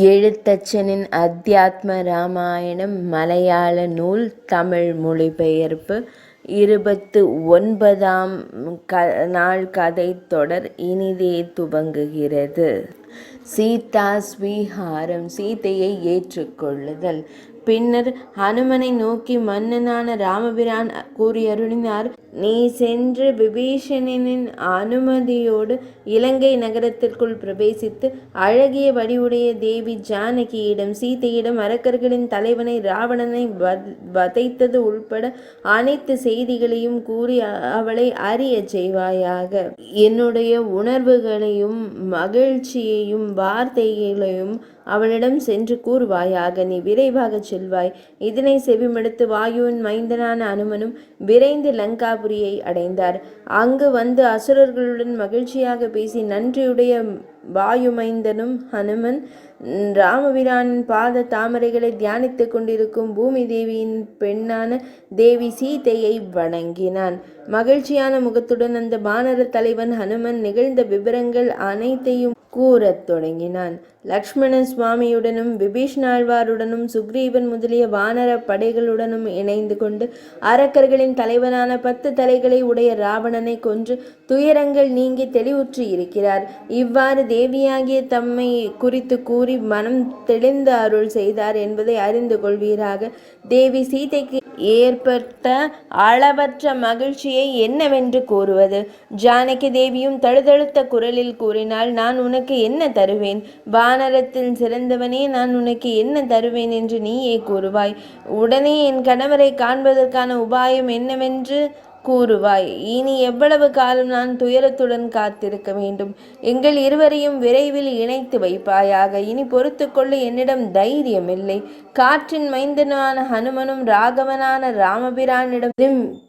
எழுத்தச்சனின் அத்தியாத்ம ராமாயணம் மலையாள நூல் தமிழ் மொழிபெயர்ப்பு 29ஆம் நாள் கதைத் தொடர் இனிதே துவங்குகிறது. சீதா ஸ்வீகாரம், சீதையை ஏற்றுக்கொள்ளுதல். பின்னர் ஹனுமனை நோக்கி மன்னனான ராமபிரான் கூறியருளினார். நீ சென்று விபீஷணனின் அனுமதியோடு இலங்கை நகரத்திற்குள் பிரவேசித்து அழகிய வடிவுடைய தேவி ஜானகியிடம் சீதையிடம் அரக்கர்களின் தலைவனை ராவணனை வதைத்தது உள்பட அனைத்து செய்திகளையும் கூறி அவளை அறிய செய்வாயாக. என்னுடைய உணர்வுகளையும் மகிழ்ச்சியையும் வார்த்தைகளையும் அவளிடம் சென்று கூறுவாயாக. நீ விரைவாக செல்வாய். இதனை செவிமடுத்து வாயுவின் மைந்தனான அனுமனும் விரைந்து லங்காபுரியை அடைந்தார். அங்கு வந்து அசுரர்களுடன் மகிழ்ச்சியாக பேசி நன்றியுடைய வாயுமைந்தனும் ஹனுமன் ராமபிரானின் பாத தாமரைகளை தியானித்து கொண்டிருக்கும் பூமி தேவியின் பெண்ணான தேவி சீதையை வணங்கினான். மகிழ்ச்சியான முகத்துடன் அந்த வானர தலைவன் ஹனுமன் நிகழ்ந்த விவரங்கள் அனைத்தையும் கூறத் தொடங்கினான். லக்ஷ்மண சுவாமியுடனும் விபீஷணாழ்வாருடனும் சுக்ரீவன் முதலிய வானர படைகளுடனும் இணைந்து கொண்டு அரக்கர்களின் தலைவனான 10 தலைகளை உடைய ராவணனை கொன்று துயரங்கள் நீங்கி தெளிவுற்று இருக்கிறார். இவ்வாறு தேவியாகிய தம்மை குறித்து கூறி மனம் தெளிந்து அருள் செய்தார் என்பதை அறிந்து கொள்வீராக. தேவி சீதைக்கு ஏற்பட்ட அளவற்ற மகிழ்ச்சியை என்னவென்று கூறுவது? ஜானகி தேவியும் தழுதழுத்த குரலில் கூறினாள், நான் உனக்கு என்ன தருவேன்? வானரத்தில் சிறந்தவனே, நான் உனக்கு என்ன தருவேன் என்று நீயே கூறுவாய். உடனே என் கணவரை காண்பதற்கான உபாயம் என்னவென்று கூறுவாய். இனி எவ்வளவு காலம் நான் துயரத்துடன் காத்திருக்க வேண்டும்? எங்கள் இருவரையும் விரைவில் இணைத்து வைப்பாயாக. இனி பொறுத்து கொள்ள என்னிடம் தைரியம் இல்லை. காற்றின் மைந்தனான ஹனுமனும் ராகவனான ராமபிரானிடம்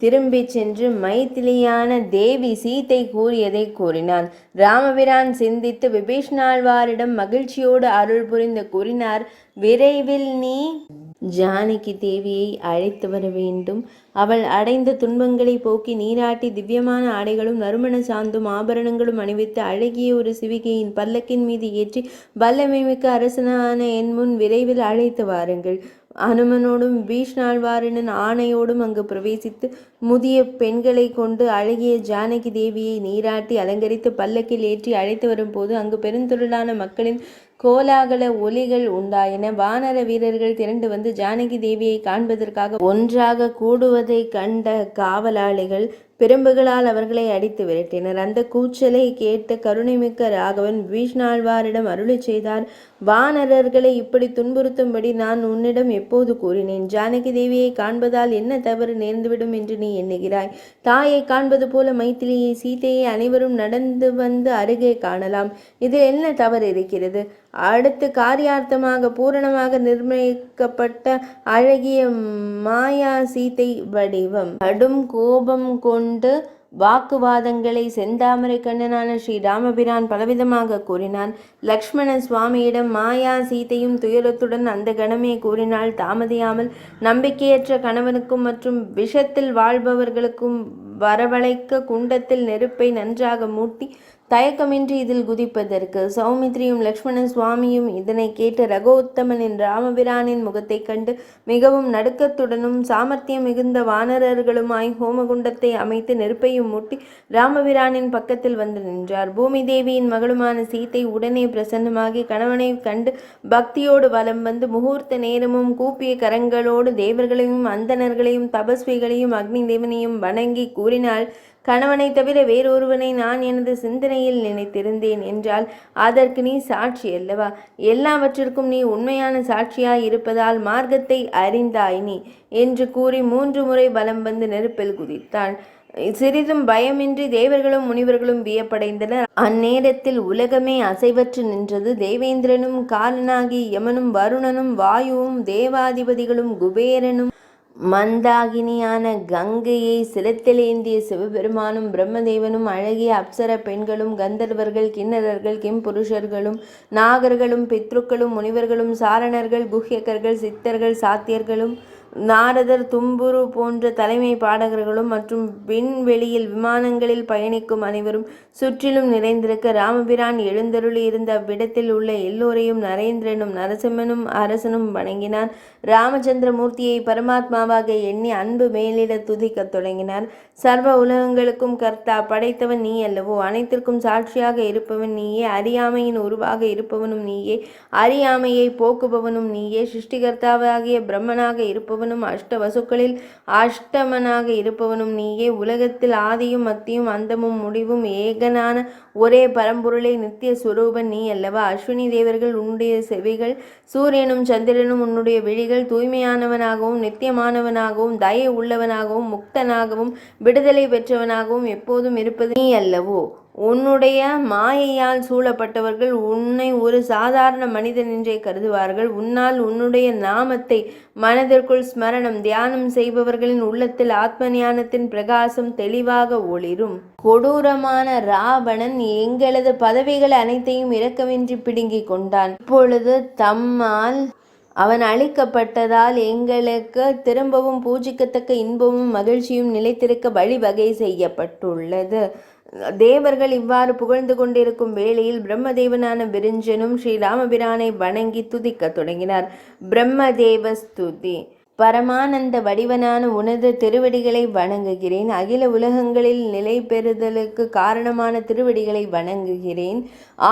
திரும்பி சென்று மைத்திலியான தேவி சீதை கூறியதை கூறினான். ராமபிரான் சிந்தித்து விபீஷணாழ்வாரிடம் மகிழ்ச்சியோடு அருள் புரிந்து கூறினார். விரைவில் நீ ஜானகி தேவியை அழைத்து வர வேண்டும். அவள் அடைந்த துன்பங்களை போக்கி நீராட்டி திவ்யமான ஆடைகளும் நறுமண சாந்தும் ஆபரணங்களும் அணிவித்து அழகிய ஒரு சிவிகையின் பல்லக்கின் மீது ஏற்றி வல்லமை மிக்க அரசனான என் முன் விரைவில் அழைத்து வாருங்கள். ஹனுமனோடும் விபீஷணாழ்வாரின் ஆணையோடும் அங்கு பிரவேசித்து முதிய பெண்களை கொண்டு அழகிய ஜானகி தேவியை நீராட்டி அலங்கரித்து பல்லக்கில் ஏற்றி அழைத்து வரும்போது அங்கு பெருந்திரளான மக்களின் கோலாகல ஒலிகள் உண்டாயின. வானர வீரர்கள் திரண்டு வந்து ஜானகி தேவியை காண்பதற்காக ஒன்றாக கூடுவதை கண்ட காவலாளிகள் பிரம்புகளால் அவர்களை அடித்து விரட்டினர். அந்த கூச்சலை கேட்டு கருணைமிக்க ராகவன் விபீஷணாழ்வாரிடம் அருளி செய்தார். வானரர்களை இப்படி துன்புறுத்தும்படி நான் உன்னிடம் எப்போது கூறினேன்? ஜானகி தேவியை காண்பதால் என்ன தவறு நேர்ந்துவிடும் என்று நீ எண்ணுகிறாய்? தாயை காண்பது போல மைத்திலியை சீதையை அனைவரும் நடந்து வந்து அருகே காணலாம். இதில் என்ன தவறு இருக்கிறது? அடுத்து காரியார்த்தமாக பூரணமாக நிர்ணயிக்கப்பட்ட அழகிய மாயா சீதை வடிவம். கடும் கோபம் கொண்டு வாக்குவாதங்களை செந்தாமரை கண்ணனான ஸ்ரீ ராமபிரான் பலவிதமாக கூறினான். லக்ஷ்மண சுவாமியிடம் மாயா சீதையும் துயரத்துடன் அந்த கணமே கூறினாள். தாமதியாமல் நம்பிக்கையற்ற கணவனுக்கும் மற்றும் விஷத்தில் வாழ்பவர்களுக்கும் வரவழைக்க குண்டத்தில் நெருப்பை நன்றாக மூட்டி தயக்கமின்றி இதில் குதிப்பதற்கு. சௌமித்ரியும் லக்ஷ்மண சுவாமியும் இதனை கேட்டு ரகோத்தமனின் ராமபிரானின் முகத்தை கண்டு மிகவும் நடுக்கத்துடனும் சாமர்த்தியம் மிகுந்த வானரர்களுமாய் ஹோமகுண்டத்தை அமைத்து நெருப்பையும் மூட்டி ராமபிரானின் பக்கத்தில் வந்து நின்றார். பூமி தேவியின் மகளுமான சீதை உடனே பிரசன்னமாகி கணவனை கண்டு பக்தியோடு வலம் வந்து முகூர்த்த நேரமும் கூப்பிய கரங்களோடு தேவர்களையும் அந்தணர்களையும் தபஸ்விகளையும் அக்னி தேவனையும் வணங்கி கூறினாள், கணவனை தவிர வேறொருவனை நான் எனது சிந்தனையில் நினைத்திருந்தேன் என்றால் அதற்கு நீ சாட்சி அல்லவா? எல்லாவற்றிற்கும் நீ உண்மையான சாட்சியாய் இருப்பதால் மார்க்கத்தை அறிந்தாய் நீ என்று கூறி 3 முறை வலம் வந்து நெருப்பில் குதித்தாள். சிறிதும் பயமின்றி தேவர்களும் முனிவர்களும் வியப்படைந்தனர். அந்நேரத்தில் உலகமே அசைவற்று நின்றது. தேவேந்திரனும் காலனாகி யமனும் வருணனும் வாயுவும் தேவாதிபதிகளும் குபேரனும் மந்தாகினியான கங்கையை சிரத்திலேந்திய சிவபெருமானும் பிரம்மதேவனும் அழகிய அப்சர பெண்களும் கந்தர்வர்கள் கிண்ணறர்கள் கிம்புருஷர்களும் நாகர்களும் பித்ருக்களும் முனிவர்களும் சாரணர்கள் குஹ்யகர்கள் சித்தர்கள் சாத்தியர்களும் நாரதர், தும்புரு போன்ற தலைமை பாடகர்களும் மற்றும் விண்வெளியில் விமானங்களில் பயணிக்கும் அனைவரும் சுற்றிலும் நிறைந்திருக்க ராமபிரான் எழுந்தருளி இருந்த அவ்விடத்தில் உள்ள எல்லோரையும் நரேந்திரனும் நரசிம்மனும் அரசனும் வணங்கினான். ராமச்சந்திர மூர்த்தியை பரமாத்மாவாக எண்ணி அன்பு மேலிட துதிக்கத் தொடங்கினார். சர்வ உலகங்களுக்கும் கர்த்தா, படைத்தவன் நீ அல்லவோ, அனைத்திற்கும் சாட்சியாக இருப்பவன் நீயே, அறியாமையின் உருவாக இருப்பவனும் நீயே, அறியாமையை போக்குபவனும் நீயே, சிருஷ்டிகர்த்தாவாகிய பிரம்மனாக இருப்பவனும் அஷ்ட வசுக்களில் அஷ்டமனாக இருப்பவனும் நீயே, உலகத்தில் ஆதியும் மத்தியும் அந்தமும் முடிவும் ஏகனான ஒரே பரம்பொருளை நித்திய சுரூபன் நீ அல்லவா. அஸ்வினி தேவர்கள் உன்னுடைய செவிகள், சூரியனும் சந்திரனும் உன்னுடைய விழிகள், தூய்மையானவனாகவும் நித்தியமானவனாகவும் தயை உள்ளவனாகவும் முக்தனாகவும் விடுதலை பெற்றவனாகவும் எப்போதும் இருப்பது நீ அல்லவோ. உன்னுடைய மாயையால் சூழப்பட்டவர்கள் உன்னை ஒரு சாதாரண மனிதன் என்றே கருதுவார்கள். உன்னால் உன்னுடைய நாமத்தை மனதிற்குள் ஸ்மரணம் தியானம் செய்பவர்களின் உள்ளத்தில் ஆத்ம ஞானத்தின் பிரகாசம் தெளிவாக ஒளிரும். கொடூரமான ராவணன் எங்களது பதவிகள் அனைத்தையும் இரக்கமின்றி பிடுங்கிக் கொண்டான். இப்பொழுது தம்மால் அவன் அழிக்கப்பட்டதால் எங்களுக்கு திரும்பவும் பூஜிக்கத்தக்க இன்பமும் மகிழ்ச்சியும் நிலைத்திருக்க வழிவகை செய்யப்பட்டுள்ளது. தேவர்கள் இவ்வாறு புகழ்ந்து கொண்டிருக்கும் வேளையில் பிரம்மதேவனான விரிஞ்சனும் ஸ்ரீராமபிரானை வணங்கி துதிக்க தொடங்கினார். பிரம்மதேவ ஸ்துதி. பரமானந்த வடிவனான உனது திருவடிகளை வணங்குகிறேன். அகில உலகங்களில் நிலை பெறுதலுக்கு காரணமான திருவடிகளை வணங்குகிறேன்.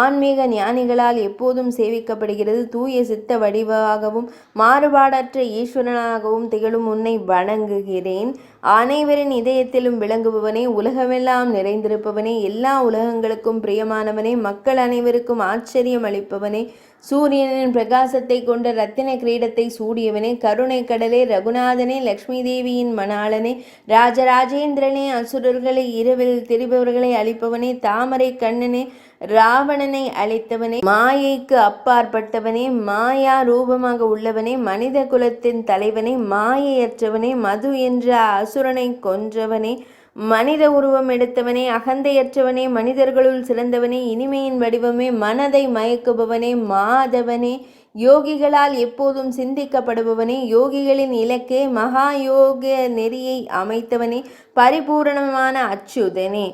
ஆன்மீக ஞானிகளால் எப்போதும் சேவிக்கப்படுகிறது. தூய சித்த வடிவாகவும் மாறுபாடற்ற ஈஸ்வரனாகவும் திகழும் உன்னை வணங்குகிறேன். அனைவரின் இதயத்திலும் விளங்குபவனே, உலகமெல்லாம் நிறைந்திருப்பவனே, எல்லா உலகங்களுக்கும் பிரியமானவனே, மக்கள் அனைவருக்கும் ஆச்சரியம் அளிப்பவனே, சூரியனின் பிரகாசத்தை கொண்ட ரத்தின கிரீடத்தை சூடியவனே, கருணை கடலே, ரகுநாதனே, லக்ஷ்மி தேவியின் மணாளனே, ராஜராஜேந்திரனே, அசுரர்களை இரவில் திரிபவர்களை அழிப்பவனே, தாமரை கண்ணனே, ராவணனை அழித்தவனே, மாயைக்கு அப்பாற்பட்டவனே, மாயா ரூபமாக உள்ளவனே, மனித குலத்தின் தலைவனே, மாயையற்றவனே, மது என்ற அசுரனை கொன்றவனே, மனித உருவம் எடுத்தவனே, அகந்தையற்றவனே, மனிதர்களுள் சிறந்தவனே, இனிமையின் வடிவமே, மனதை மயக்குபவனே, மாதவனே, யோகிகளால் எப்போதும் சிந்திக்கப்படுபவனே, யோகிகளின் இலக்கே, மகா யோக நெறியை அமைத்தவனே, பரிபூரணமான அச்சுதனே,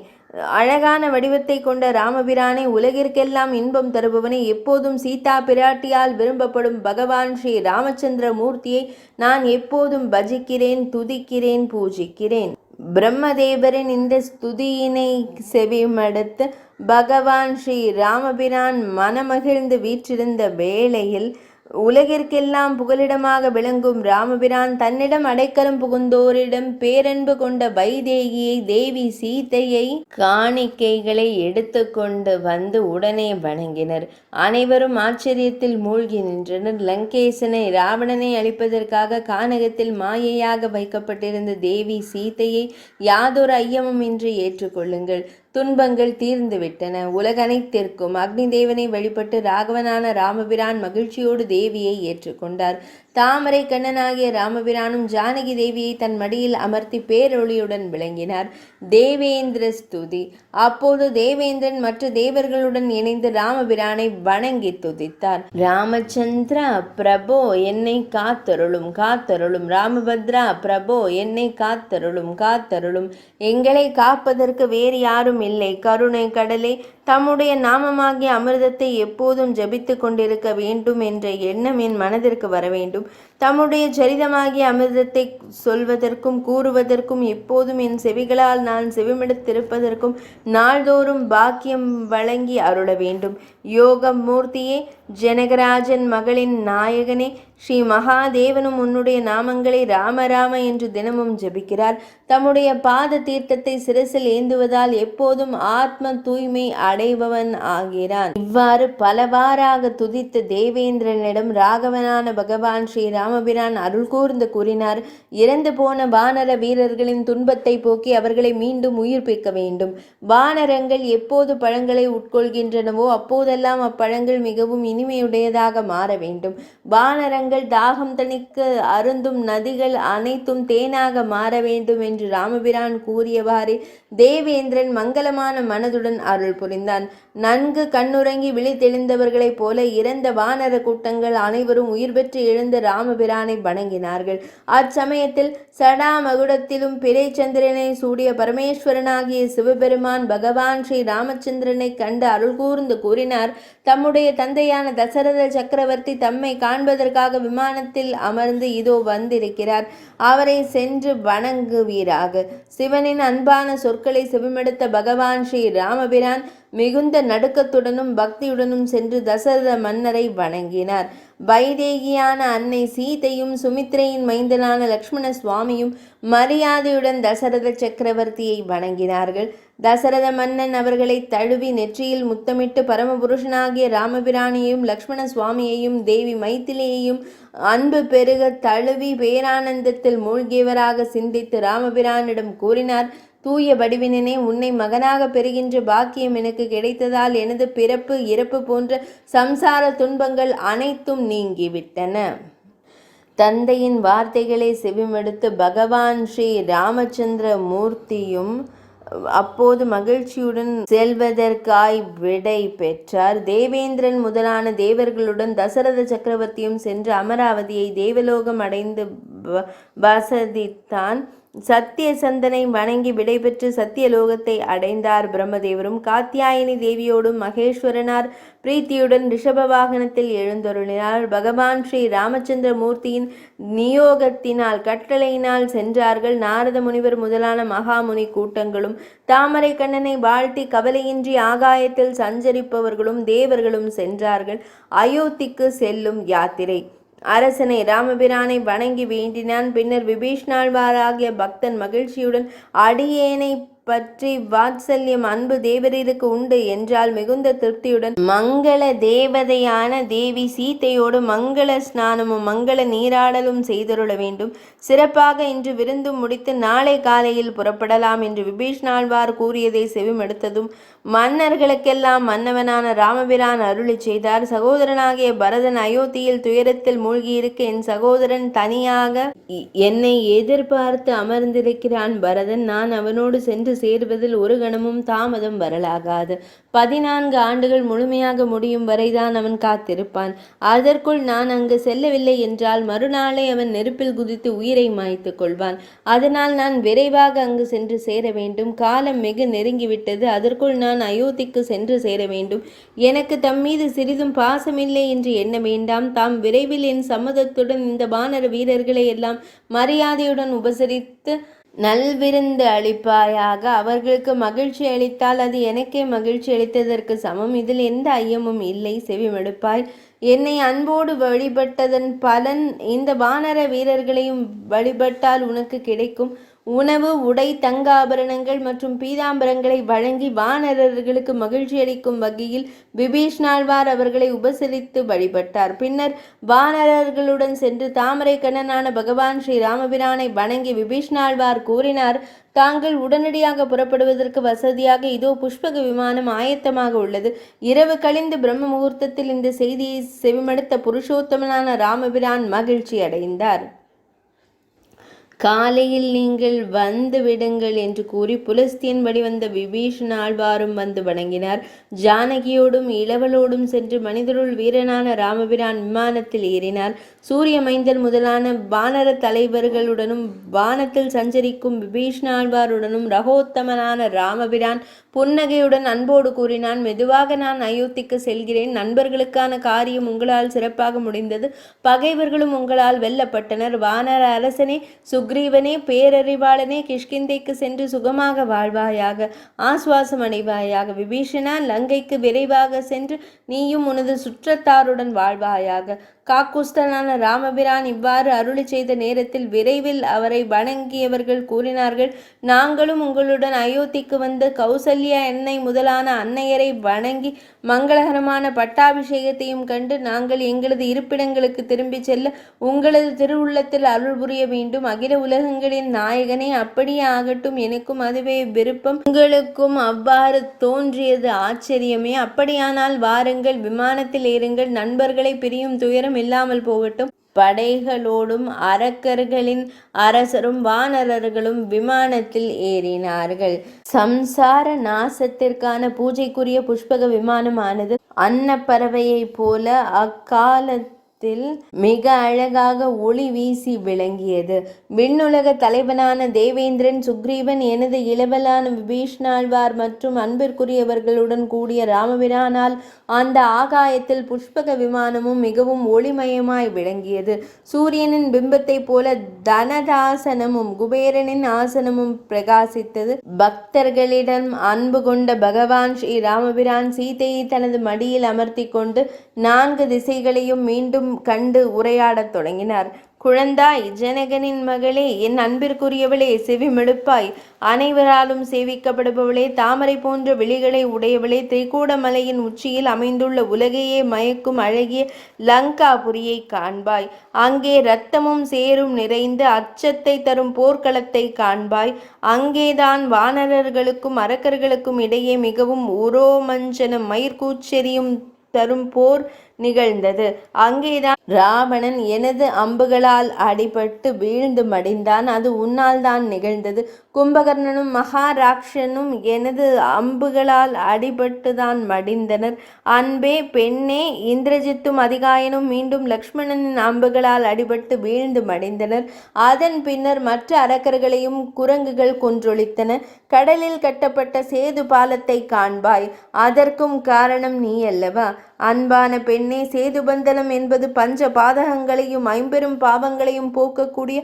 அழகான வடிவத்தை கொண்ட ராமபிரானை, உலகிற்கெல்லாம் இன்பம் தருபவனே, எப்போதும் சீதா பிராட்டியால் விரும்பப்படும் பகவான் ஸ்ரீ ராமச்சந்திர மூர்த்தியை நான் எப்போதும் பஜிக்கிறேன், துதிக்கிறேன், பூஜிக்கிறேன். பிரம்மதேவரின் இந்த ஸ்துதியினை செவிமடுத்து பகவான் ஸ்ரீ ராமபிரான் மனமகிழ்ந்து வீற்றிருந்த வேளையில் உலகிற்கெல்லாம் புகலிடமாக விளங்கும் ராமபிரான் தன்னிடம் அடைக்கலம் புகுந்தோரிடம் பேரன்பு கொண்ட வைதேகியை, தேவி சீதையை காணிக்கைகளை எடுத்து கொண்டு வந்து உடனே வணங்கினர். அனைவரும் ஆச்சரியத்தில் மூழ்கி நின்றனர். லங்கேசனை, ராவணனை அழிப்பதற்காக கானகத்தில் மாயையாக வைக்கப்பட்டிருந்த தேவி சீதையை யாதொரு ஐயமும் இன்றி ஏற்றுக்கொள்ளுங்கள். துன்பங்கள் தீர்ந்துவிட்டன. உலகனைத்திற்கும் அக்னி தேவனை வழிபட்டு ராகவனான ராமபிரான் மகிழ்ச்சியோடு தேவியை ஏற்றுக்கொண்டார். தாமரை கண்ணனாகிய ராமபிரானும் ஜானகி தேவியை தன் மடியில் அமர்த்தி பேரொளியுடன் விளங்கினார். தேவேந்திர ஸ்துதி. அப்போது தேவேந்திரன் மற்ற தேவர்களுடன் இணைந்து ராமபிரானை வணங்கி துதித்தார். ராமச்சந்திரா பிரபோ, என்னை காத்தருளும் காத்தருளும். ராமபத்ரா பிரபோ, என்னை காத்தருளும் காத்தருளும். எங்களை காப்பதற்கு வேறு யாரும் இல்லை. கருணை கடலே, தம்முடைய நாமமாகிய அமிர்தத்தை எப்போதும் ஜபித்து கொண்டிருக்க வேண்டும் என்ற எண்ணம் என் மனதிற்கு வர வேண்டும். தம்முடைய சரிதமாகிய அமிர்தத்தை சொல்வதற்கும் கூறுவதற்கும் எப்போதும் என் செவிகளால் நான் செவிமடுத்திருப்பதற்கும் நாள்தோறும் பாக்கியம் வழங்கி அருள வேண்டும். யோக மூர்த்தியே, ஜனகராஜன் மகளின் நாயகனே, ஸ்ரீ மகாதேவனும் உன்னுடைய நாமங்களை ராம ராம என்று தினமும் ஜபிக்கிறார். தம்முடைய பாத தீர்த்தத்தை சிரசில் ஏந்துவதால் எப்போதும் ஆத்ம தூய்மை அடைபவன் ஆகிறான். இவ்வாறு பலவாறாக துதித்த தேவேந்திரனிடம் ராகவனான பகவான் ஸ்ரீ ராமபிரான் அருள் கூர்ந்து கூறினார். இறந்து போன வானர வீரர்களின் துன்பத்தை போக்கி அவர்களை மீண்டும் உயிர்ப்பிக்க வேண்டும். வானரங்கள் எப்போது பழங்களை உட்கொள்கின்றனவோ அப்போதெல்லாம் அப்பழங்கள் மிகவும் இனிமையுடையதாக மாற வேண்டும். வானரங்கள் தாகம் தணிக்க அருந்தும் நதிகள் அனைத்தும் தேனாக மாற வேண்டும் என்று ராமபிரான் கூறியவாறே தேவேந்திரன் மங்களமான மனதுடன் அருள் புரிந்தான். நன்கு கண்ணுறங்கி விழித்தெழுந்தவர்களைப் போல இறந்த வானர கூட்டங்கள் அனைவரும் உயிர் பெற்று எழுந்த ராமபிரானை வணங்கினார்கள். அச்சமயத்தில் சடாமகுடத்திலும் பிறைச்சந்திரனை சூடிய பரமேஸ்வரனாகிய சிவபெருமான் பகவான் ஸ்ரீ ராமச்சந்திரனை கண்டு அருள் கூர்ந்து கூறினார். தம்முடைய தந்தையான தசரத சக்கரவர்த்தி தம்மை காண்பதற்காக விமானத்தில் அமர்ந்து இதோ வந்திருக்கிறார். அவரை சென்று வணங்குவீராக. சிவனின் அன்பான சொற்களை செவிமடுத்த பகவான் ஸ்ரீ ராமபிரான் மிகுந்த நடுக்கத்துடனும் பக்தியுடனும் சென்று தசரத மன்னரை வணங்கினார். வைதேகியான அன்னை சீதையும் சுமித்ரையின் மைந்தனான லக்ஷ்மண சுவாமியும் மரியாதையுடன் தசரத சக்கரவர்த்தியை வணங்கினார்கள். தசரத மன்னன் அவர்களை தழுவி நெற்றியில் முத்தமிட்டு பரமபுருஷனாகிய ராமபிரானியையும் லக்ஷ்மண சுவாமியையும் தேவி மைத்திலியையும் அன்பு பெருக தழுவி பேரானந்தத்தில் மூழ்கியவராக சிந்தித்து ராமபிரானிடம் கூறினார். தூய வடிவினனே, உன்னை மகனாக பெறுகின்ற பாக்கியம் எனக்கு கிடைத்ததால் எனது பிறப்பு இறப்பு போன்ற சம்சார துன்பங்கள் அனைத்தும் நீங்கிவிட்டன. தந்தையின் வார்த்தைகளை செவிமடுத்து பகவான் ஸ்ரீ ராமச்சந்திர மூர்த்தியும் அப்போது மகிழ்ச்சியுடன் செல்வதற்காய் விடை பெற்றார். தேவேந்திரன் முதலான தேவர்களுடன் தசரத சக்கரவர்த்தியும் சென்று அமராவதியை தேவலோகம் அடைந்து வசதித்தான். சத்தியசந்தனை வணங்கி விடைபெற்று சத்தியலோகத்தை அடைந்தார். பிரம்மதேவரும் காத்தியாயினி தேவியோடும் மகேஸ்வரனார் பிரீத்தியுடன் ரிஷப வாகனத்தில் எழுந்தருளினார். பகவான் ஸ்ரீ ராமச்சந்திர மூர்த்தியின் நியோகத்தினால் கட்டளையினால் சென்றார்கள். நாரத முனிவர் முதலான மகாமுனி கூட்டங்களும் தாமரை கண்ணனை வாழ்த்தி கவலையின்றி ஆகாயத்தில் சஞ்சரிப்பவர்களும் தேவர்களும் சென்றார்கள். அயோத்திக்கு செல்லும் யாத்திரை. அரசனை ராமபிரானை வணங்கி வேண்டினான். பின்னர் விபீஷ்ணாழ்வாராகிய பக்தன் மகிழ்ச்சியுடன் அடியேனை பற்றி வாத்சல்யம் அன்பு தேவரீருக்கு உண்டு என்றால் மிகுந்த திருப்தியுடன் மங்கள தேவதையான தேவி சீத்தையோடு மங்கள ஸ்நானமும் மங்கள நீராடலும் செய்தருள வேண்டும். சிறப்பாக இன்று விருந்தும் முடித்து நாளை காலையில் புறப்படலாம் என்று விபீஷ்ணாழ்வார் கூறியதை செவிமடுத்ததும் மன்னர்களுக்கெல்லாம் மன்னவனான ராமபிரான் அருளி செய்தார். சகோதரனாகிய பரதன் அயோத்தியில் துயரத்தில் மூழ்கியிருக்க என் சகோதரன் தனியாக என்னை எதிர்பார்த்து அமர்ந்திருக்கிறான். பரதன், நான் அவனோடு சென்று சேருவதில் ஒரு கணமும் தாமதம் வரலாகாது. 14 ஆண்டுகள் முழுமையாக முடியும் வரைதான் அவன் காத்திருப்பான். அதற்குள் நான் அங்கு செல்லவில்லை என்றால் மறுநாளை அவன் நெருப்பில் குதித்து உயிரை மாய்த்து கொள்வான். அதனால் நான் விரைவாக அங்கு சென்று சேர வேண்டும். காலம் மிக நெருங்கிவிட்டது. அதற்குள் நான் அயோத்திக்கு சென்று சேர வேண்டும். எனக்கு தம் மீது சிறிதும் பாசமில்லை என்று எண்ண வேண்டாம். தாம் விரைவில் என் சம்மதத்துடன் இந்த வானர வீரர்களை எல்லாம் மரியாதையுடன் உபசரித்து நல்விருந்து அளிப்பாயாக. அவர்களுக்கு மகிழ்ச்சி அளித்தால் அது எனக்கே மகிழ்ச்சி அளித்ததற்கு சமம். இதில் எந்த ஐயமும் இல்லை. செவிமடுப்பாய். என்னை அன்போடு வழிபட்டதன் பலன் இந்த வானர வீரர்களையும் வழிபட்டால் உனக்கு கிடைக்கும். உணவு, உடை, தங்காபரணங்கள் மற்றும் பீதாம்பரங்களை வழங்கி வானரர்களுக்கு மகிழ்ச்சி அளிக்கும் வகையில் விபீஷ்ணாழ்வார் அவர்களை உபசரித்து வழிபட்டார். பின்னர் வானரர்களுடன் சென்று தாமரை கண்ணனான பகவான் ஸ்ரீ ராமபிரானை வணங்கி விபீஷ்ணாழ்வார் கூறினார். தாங்கள் உடனடியாக புறப்படுவதற்கு வசதியாக இதோ புஷ்பக விமானம் ஆயத்தமாக உள்ளது. இரவு கழிந்து பிரம்ம முகூர்த்தத்தில் இந்த செய்தியை செவிமடுத்த புருஷோத்தமனான ராமபிரான் மகிழ்ச்சி அடைந்தார். காலையில் நீங்கள் வந்து விடுங்கள் என்று கூறி புலஸ்தியன் வழிவந்த விபீஷணாழ்வாரும் வந்து வணங்கினார். ஜானகியோடும் இளவலோடும் சென்று மனிதருள் வீரனான ராமபிரான் விமானத்தில் ஏறினார். சூரிய மைந்தர் முதலான வானர தலைவர்களுடனும் வானத்தில் சஞ்சரிக்கும் விபீஷணாழ்வாருடனும் ரகோத்தமனான ராமபிரான் புன்னகையுடன் அன்போடு கூறினான். மெதுவாக நான் அயோத்திக்கு செல்கிறேன். நண்பர்களுக்கான காரியம் உங்களால் சிறப்பாக முடிந்தது. பகைவர்களும் உங்களால் வெல்லப்பட்டனர். வானர அரசனே, சுக்ரீவனே, பேரறிவாளனே, கிஷ்கிந்தைக்கு சென்று சுகமாக வாழ்வாயாக, ஆசுவாசம் அடைவாயாக. விபீஷணா, லங்கைக்கு விரைவாக சென்று நீயும் உனது சுற்றத்தாருடன் வாழ்வாயாக. காக்குஸ்தனான ராமபிரான் இவ்வாறு அருளி செய்த நேரத்தில் விரைவில் அவரை வணங்கியவர்கள் கூறினார்கள். நாங்களும் உங்களுடன் அயோத்திக்கு வந்து கௌசல்யா என்னை முதலான அன்னையரை வணங்கி மங்களகரமான பட்டாபிஷேகத்தையும் கண்டு நாங்கள் எங்களது இருப்பிடங்களுக்கு திரும்பி செல்ல உங்களது திருவுள்ளத்தில் அருள் புரிய வேண்டும். அகில உலகங்களின் நாயகனே, அப்படியே ஆகட்டும், எனக்கும் அதுவே விருப்பம். உங்களுக்கும் அவ்வாறு தோன்றியது ஆச்சரியமே. அப்படியானால் வாருங்கள், விமானத்தில் ஏறுங்கள். நண்பர்களை பிரியும் துயரம் இல்லாமல் போகட்டும். படைகளோடும் அரக்கர்களின் அரசரும் வானரர்களும் விமானத்தில் ஏறினார்கள். சம்சார நாசத்திற்கான பூஜைக்குரிய புஷ்பக விமானமானது அன்னப்பறவையைப் போல அக்காலத்தில் மிக அழகாக ஒளி வீசி விளங்கியது. விண்ணுலக தலைவனான தேவேந்திரன், சுக்ரீவன், எனது இளவலான விபீஷ்ணாழ்வார் மற்றும் அன்பிற்குரியவர்களுடன் கூடிய ராமபிரானால் அந்த ஆகாயத்தில் புஷ்பக விமானமும் மிகவும் ஒளிமயமாய் விளங்கியது. சூரியனின் பிம்பத்தைப் போல தனதாசனமும் குபேரனின் ஆசனமும் பிரகாசித்தது. பக்தர்களிடம் அன்பு கொண்ட பகவான் ஸ்ரீ ராமபிரான் சீதையை தனது மடியில் அமர்த்தி கொண்டு 4 திசைகளையும் மீண்டும் கண்டு உரையாடத் தொடங்கினார். குழந்தாய், ஜனகனின் மகளே, என் அன்பிற்குரியவளே, செவிமெடுப்பாய், அனைவராலும் சேவிக்கப்படுபவளே, தாமரை போன்ற விழிகளை உடையவளே, திரிகூடமலையின் உச்சியில் அமைந்துள்ள உலகையே மயக்கும் அழகிய லங்காபுரியை காண்பாய். அங்கே இரத்தமும் சேரும் நிறைந்து அச்சத்தை தரும் போர்க்களத்தை காண்பாய். அங்கேதான் வானரர்களுக்கும் அரக்கர்களுக்கும் இடையே மிகவும் உரோமஞ்சன மயிர்கூச்செறியும் தரும் போர் நிகழ்ந்தது. அங்கேதான் ராவணன் எனது அம்புகளால் அடிபட்டு வீழ்ந்து மடிந்தான். அது உன்னால் தான் நிகழ்ந்தது. கும்பகர்ணனும் மகாராக்ஷனும் எனது அம்புகளால் அடிபட்டுதான் மடிந்தனர். அன்பே, பெண்ணே, இந்திரஜித்தும் அதிகாயனும் மீண்டும் லக்ஷ்மணனின் அம்புகளால் அடிபட்டு வீழ்ந்து மடிந்தனர். அதன் பின்னர் மற்ற அரக்கர்களையும் குரங்குகள் கொன்றொழித்தன. கடலில் கட்டப்பட்ட சேது பாலத்தை காண்பாய். அதற்கும் காரணம் நீ அல்லவா? அன்பான பெண்ணே, சேதுபந்தனம் என்பது பஞ்ச பாதகங்களையும் 50 பாவங்களையும் போக்கக்கூடிய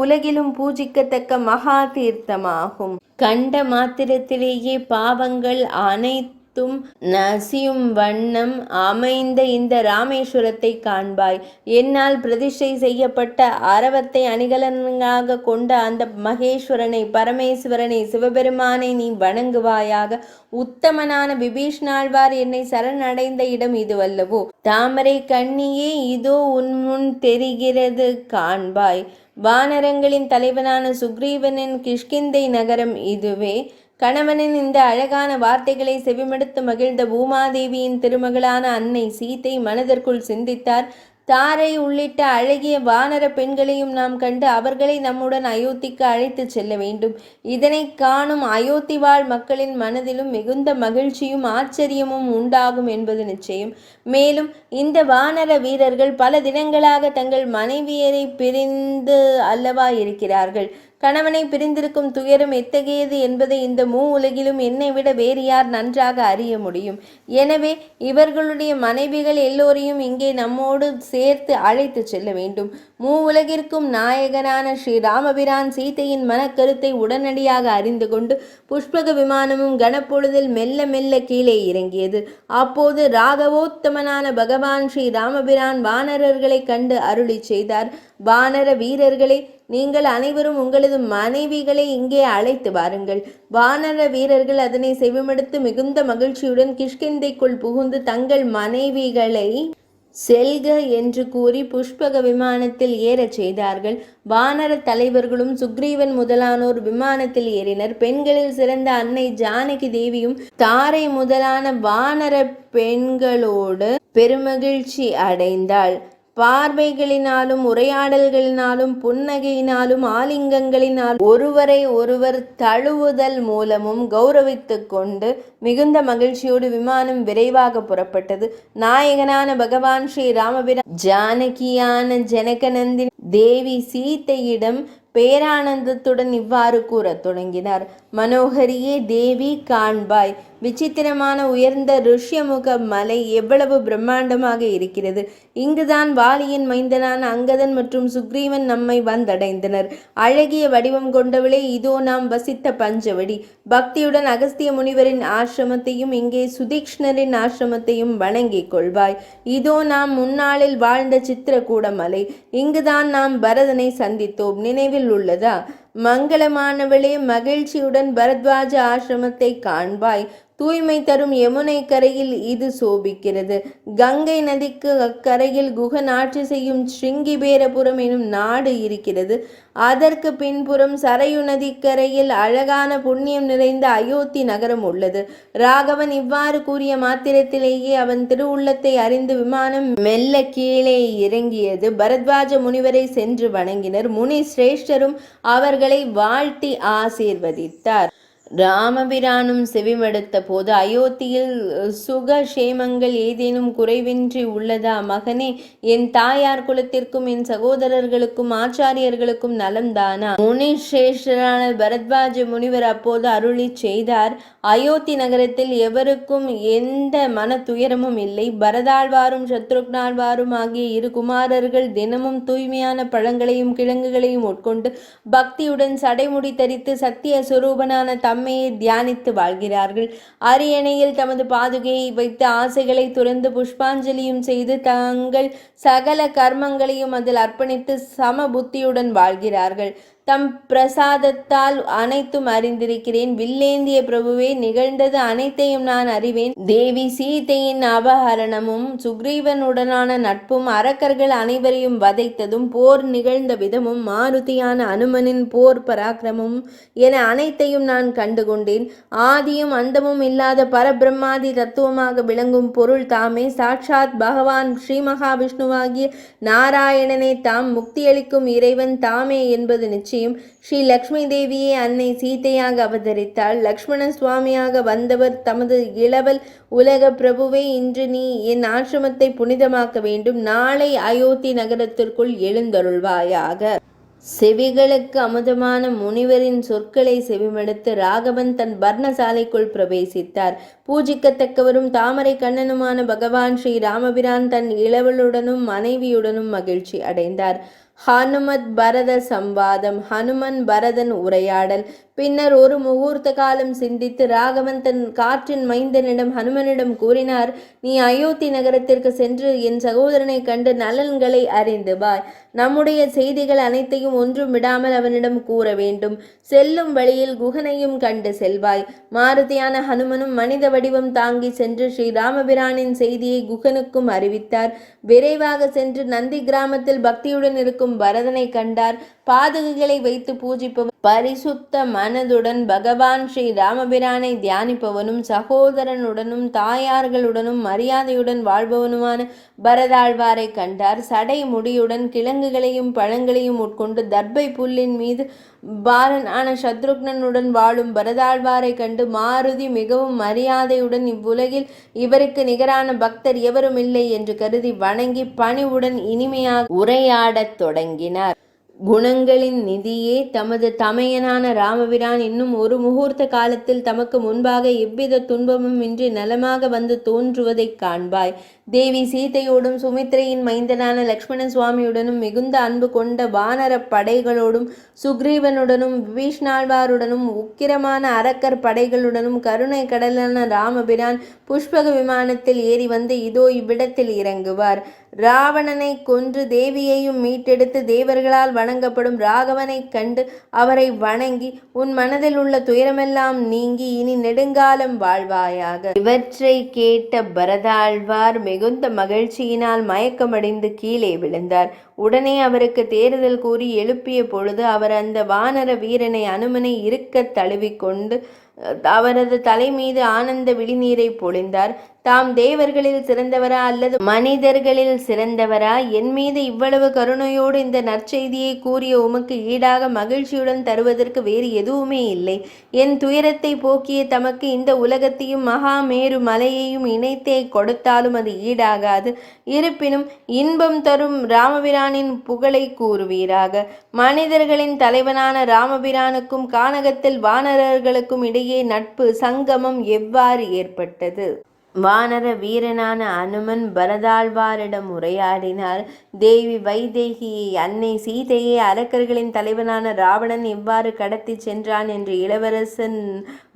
உலகிலும் பூஜிக்கத்தக்க மகா தீர்த்தமாகும். கண்ட மாத்திரத்திலேயே பாவங்கள் அனைத்தும் நசியும் வண்ணம் அமைந்த இந்த ராமேஸ்வரத்தை காண்பாய். என்னால் பிரதிஷ்டை செய்யப்பட்ட அரவத்தை அணிகலனாக கொண்ட அந்த மகேஸ்வரனை, பரமேஸ்வரனை, சிவபெருமானை நீ வணங்குவாயாக. உத்தமனான விபீஷ்ணாழ்வார் என்னை சரணடைந்த இடம் இதுவல்லவோ? தாமரை கண்ணியே, இதோ உன் முன் தெரிகிறது, காண்பாய். வானரங்களின் தலைவனான சுக்ரீவனின் கிஷ்கிந்தை நகரம் இதுவே. கணவனின் இந்த அழகான வார்த்தைகளை செவிமடுத்து மகிழ்ந்த பூமாதேவியின் திருமகளான அன்னை சீதை மனதிற்குள் சிந்தித்தார். தாரை உள்ளிட்ட அழகிய வானர பெண்களையும் நாம் கண்டு அவர்களை நம்முடன் அயோத்திக்கு அழைத்து செல்ல வேண்டும். இதனை காணும் அயோத்தி வாழ் மக்களின் மனதிலும் மிகுந்த மகிழ்ச்சியும் ஆச்சரியமும் உண்டாகும் என்பது நிச்சயம். மேலும் இந்த வானர வீரர்கள் பல தினங்களாக தங்கள் மனைவியரை பிரிந்து அல்லவா இருக்கிறார்கள். கணவனை பிரிந்திருக்கும் துயரம் எத்தகையது என்பதை இந்த உலகிலும் என்னை விட வேறு யார் நன்றாக அறிய முடியும்? எனவே இவர்களுடைய மனைவிகள் எல்லோரையும் இங்கே நம்மோடு சேர்த்து அழைத்து செல்ல வேண்டும். உலகிற்கும் நாயகனான ஸ்ரீ ராமபிரான் சீதையின் மனக்கருத்தை உடனடியாக அறிந்து கொண்டு புஷ்பக விமானமும் கனப்பொழுதில் மெல்ல மெல்ல கீழே இறங்கியது. அப்போது ராகவோத்தமனான பகவான் ஸ்ரீ ராமபிரான் வானரர்களை கண்டு அருளி செய்தார். வானர வீரர்களே, நீங்கள் அனைவரும் உங்களது மனைவிகளை இங்கே அழைத்து வாருங்கள். வானர வீரர்கள் அதனை செவிமடுத்து மிகுந்த மகிழ்ச்சியுடன் கிஷ்கிந்தைக்குள் புகுந்து தங்கள் மனைவிகளை செல்க என்று கூறி புஷ்பக விமானத்தில் ஏறச் செய்தார்கள். வானர தலைவர்களும் சுக்ரீவன் முதலானோர் விமானத்தில் ஏறினர். பெண்களில் சிறந்த அன்னை ஜானகி தேவியும் தாரை முதலான வானர பெண்களோடு பெருமகிழ்ச்சி அடைந்தாள். பார்வைகளினாலும் உரையாடல்களினாலும் புன்னகையினாலும் ஆலிங்கங்களினாலும் ஒருவரை ஒருவர் தழுவுதல் மூலமும் கௌரவித்து கொண்டு மிகுந்த மகிழ்ச்சியோடு விமானம் விரைவாக புறப்பட்டது. நாயகனான பகவான் ஸ்ரீ ராமபிரான் ஜானகியான ஜனகநந்தினி தேவி சீதையிடம் பேரானந்தத்துடன் இவ்வாறு கூறத் தொடங்கினார். மனோகரியே தேவி, காண்பாய். விசித்திரமான உயர்ந்த ருஷ்யமுக மலை எவ்வளவு பிரம்மாண்டமாக இருக்கிறது. இங்குதான் வாலியின் மைந்தனான அங்கதன் மற்றும் சுக்ரீவன் நம்மை வந்தடைந்தனர். அழகிய வடிவம் கொண்டவளே, இதோ நாம் வசித்த பஞ்சவடி. பக்தியுடன் அகஸ்திய முனிவரின் ஆசிரமத்தையும் இங்கே சுதீக்ஷ்ணரின் ஆசிரமத்தையும் வணங்கிக் கொள்வாய். இதோ நாம் முன்னாளில் வாழ்ந்த சித்திரகூட மலை. இங்குதான் நாம் பரதனை சந்தித்தோம். நினைவில் உள்ளதா? மங்களமானவளே, மகிழ்ச்சியுடன் பரத்வாஜ ஆசிரமத்தை காண்பாய். தூய்மை தரும் யமுனை கரையில் இது சோபிக்கிறது. கங்கை நதிக்கு அக்கரையில் குகன் ஆட்சி செய்யும் ஸ்ருங்கிபேரபுரம் எனும் நாடு இருக்கிறது. அதற்கு பின்புறம் சரையு நதிக்கரையில் அழகான புண்ணியம் நிறைந்த அயோத்தி நகரம் உள்ளது. ராகவன் இவ்வாறு கூறிய மாத்திரத்திலேயே அவன் திருவுள்ளத்தை அறிந்து விமானம் மெல்ல கீழே இறங்கியது. பரத்வாஜ முனிவரை சென்று வணங்கினர். முனி சிரேஷ்டரும் அவர்களை வாழ்த்தி ஆசீர்வதித்தார். ராமபிரானும் செவிமடுத்த போது, அயோத்தியில் சுகக்ஷேமங்கள் ஏதேனும் குறைவின்றி உள்ளதா மகனே? என் தாயார் குலத்திற்கும் என் சகோதரர்களுக்கும் ஆச்சாரியர்களுக்கும் நலம்தானா? முனிஸ்ரேஷ்டரான பரத்வாஜ முனிவர் அப்போது அருளி செய்தார். அயோத்தி நகரத்தில் எவருக்கும் எந்த மன துயரமும் இல்லை. பரதாழ்வாரும் சத்ருக்னாழ்வாரும் ஆகிய இரு குமாரர்கள் தினமும் தூய்மையான பழங்களையும் கிழங்குகளையும் உட்கொண்டு பக்தியுடன் சடைமுடி தரித்து சத்திய சுரூபனான தம்மையை தியானித்து வாழ்கிறார்கள். அரியணையில் தமது பாதுகையை வைத்து ஆசைகளை துறந்து புஷ்பாஞ்சலியும் செய்து தங்கள் சகல கர்மங்களையும் அதில் அர்ப்பணித்து சம புத்தியுடன் வாழ்கிறார்கள். தம் பிரசாதத்தால் அனைத்தும் அறிந்திருக்கிறேன். வில்லேந்திய பிரபுவே, நிகழ்ந்தது அனைத்தையும் நான் அறிவேன். தேவி சீதையின் அபகரணமும் சுக்ரீவனுடனான நட்பும் அரக்கர்கள் அனைவரையும் வதைத்ததும் போர் நிகழ்ந்த விதமும் மாருதியான அனுமனின் போர் பராக்கிரமும் என அனைத்தையும் நான் கண்டுகொண்டேன். ஆதியும் அந்தமும் இல்லாத பரபிரம்மாதி தத்துவமாக விளங்கும் பொருள் தாமே. சாட்சாத் பகவான் ஸ்ரீ மகாவிஷ்ணுவாகிய நாராயணனே தாம். முக்தியளிக்கும் இறைவன் தாமே என்பது நிச்சயம். ஸ்ரீ லக்ஷ்மி தேவியே அன்னை சீதையாக அவதரித்தாள். லக்ஷ்மண சுவாமியாக வந்தவர் தமது இளவல் உலக பிரபுவே, இன்று நீ என் ஆசிரமத்தை புனிதமாக்க வேண்டும். நாளை அயோத்தி நகரத்திற்குள் எழுந்தருள்வாயாக. செவிகளுக்கு அமுதமான முனிவரின் சொற்களை செவிமடுத்து ராகவன் தன் பர்ணசாலைக்குள் பிரவேசித்தார். பூஜிக்கத்தக்கவரும் தாமரை கண்ணனுமான பகவான் ஸ்ரீ ராமபிரான் தன் இளவலுடனும் மனைவியுடனும் மகிழ்ச்சி அடைந்தார். ஹனுமத் பரத சம்வாதம். ஹனுமன் பரதன் உரையாடல். பின்னர் ஒரு முகூர்த்த காலம் சிந்தித்து ராகவன் தன் காற்றின் மைந்தனிடம் ஹனுமனிடம் கூறினார், நீ அயோத்தி நகரத்திற்கு சென்று என் சகோதரனை கண்டு நலன்களை அறிந்து பாய். நம்முடைய செய்திகள் அனைத்தையும் ஒன்றும் விடாமல் அவனிடம் கூற வேண்டும். செல்லும் வழியில் குகனையும் கண்டு செல்வாய். மாருதியான ஹனுமனும் மனித வடிவம் தாங்கி சென்று ஸ்ரீ ராமபிரானின் செய்தியை குகனுக்கும் அறிவித்தார். விரைவாக சென்று நந்தி கிராமத்தில் பக்தியுடன் இருக்கும் பரதனை கண்டார். பாதுகைகளை வைத்து பூஜிப்பவர், பரிசுத்த மனதுடன் பகவான் ஸ்ரீ ராமபிரானை தியானிப்பவனும் சகோதரனுடனும் தாயார்களுடனும் மரியாதையுடன் வாழ்பவனுமான பரதாழ்வாரை கண்டார். சடை முடியுடன் கிழங்குகளையும் பழங்களையும் உட்கொண்டு தர்பை புல்லின் மீது பாலனான சத்ருக்னனுடன் வாழும் பரதாழ்வாரை கண்டு மாருதி மிகவும் மரியாதையுடன் இவ்வுலகில் இவருக்கு நிகரான பக்தர் எவரும் இல்லை என்று கருதி வணங்கி பணிவுடன் இனிமையாக உரையாடத் தொடங்கினார். குணங்களின் நிதியே, தமது தமையனான ராமபிரான் இன்னும் ஒரு முகூர்த்த காலத்தில் தமக்கு முன்பாக எவ்வித துன்பமும் இன்றி நலமாக வந்து தோன்றுவதைக் காண்பாய். தேவி சீதையோடும் சுமித்ரையின் மைந்தனான லக்ஷ்மண சுவாமியுடனும் மிகுந்த அன்பு கொண்ட வானர படைகளோடும் சுக்ரீவனுடனும் விபீஷ்ணாழ்வாருடனும் உக்கிரமான அரக்கர் படைகளுடனும் கருணை கடலான ராமபிரான் புஷ்பக விமானத்தில் ஏறி வந்து இதோ இவ்விடத்தில் இறங்குவார். ராவணனை கொன்று தேவியையும் மீட்டெடுத்து தேவர்களால் வணங்கப்படும் ராகவனை கண்டு அவரை வணங்கி உன் மனதில் உள்ள துயரமெல்லாம் நீங்கி இனி நெடுங்காலம் வாழ்வாயாக. இவற்றை கேட்ட பரதாழ்வார் மிகுந்த மகிழ்ச்சியினால் மயக்கமடைந்து கீழே விழுந்தார். உடனே அவருக்கு தேறுதல் கூறி எழுப்பிய பொழுது அவர் அந்த வானர வீரனை அனுமனை இருக்க தழுவிக்கொண்டு அவரது தலை மீது ஆனந்த விழிநீரை பொழிந்தார். தாம் தேவர்களில் சிறந்தவரா அல்லது மனிதர்களில் சிறந்தவரா? என் மீது இவ்வளவு கருணையோடு இந்த நற்செய்தியை கூறிய உமக்கு ஈடாக மகிழ்ச்சியுடன் தருவதற்கு வேறு எதுவுமே இல்லை. என் துயரத்தை போக்கிய தமக்கு இந்த உலகத்தையும் மகாமேரு மலையையும் இணைத்தே கொடுத்தாலும் அது ஈடாகாது. இருப்பினும் இன்பம் தரும் ராமபிரானின் புகழை கூறுவீராக. மனிதர்களின் தலைவனான ராமபிரானுக்கும் கானகத்தில் வானரர்களுக்கும் இடையே நட்பு சங்கமம் எவ்வாறு ஏற்பட்டது? வானர வீரனான அனுமன் பரதாழ்வாரிடம் உரையாடினார். தேவி வைதேகியை, அன்னை சீதையை அரக்கர்களின் தலைவனான ராவணன் எவ்வாறு கடத்தி சென்றான் என்று இளவரசன்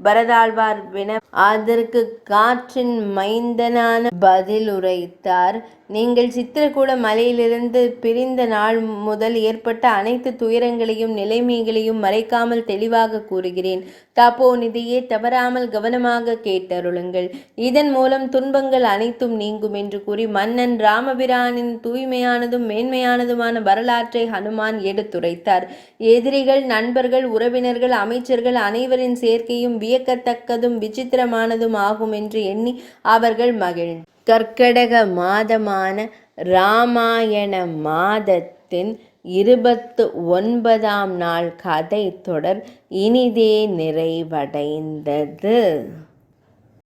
பரதாழ்வார் வின அதற்கு காற்றின் மைந்தனான பதில் உரைத்தார். நீங்கள் சித்திரக்கூட மலையிலிருந்து பிரிந்த நாள் முதல் ஏற்பட்ட அனைத்து துயரங்களையும் நிலைமைகளையும் மறைக்காமல் தெளிவாக கூறுகிறேன். தபோநிதியே, தவறாமல் கவனமாக கேட்டருளுங்கள். இதன் மூலம் துன்பங்கள் அனைத்தும் நீங்கும் என்று கூறி மன்னன் ராமபிரானின் தூய்மையானதும் மேன்மையானதுமான வரலாற்றை ஹனுமான் எடுத்துரைத்தார். எதிரிகள், நண்பர்கள், உறவினர்கள், அமைச்சர்கள் அனைவரின் சேர்க்கையும் வியக்கத்தக்கதும் விசித்திரமானதும் ஆகும் என்று எண்ணி அவர்கள் மகிழ்ந்தனர். கர்க்கடக மாதமான இராமாயண மாதத்தின் 29ஆம் நாள் கதை தொடர் இனிதே நிறைவடைந்தது.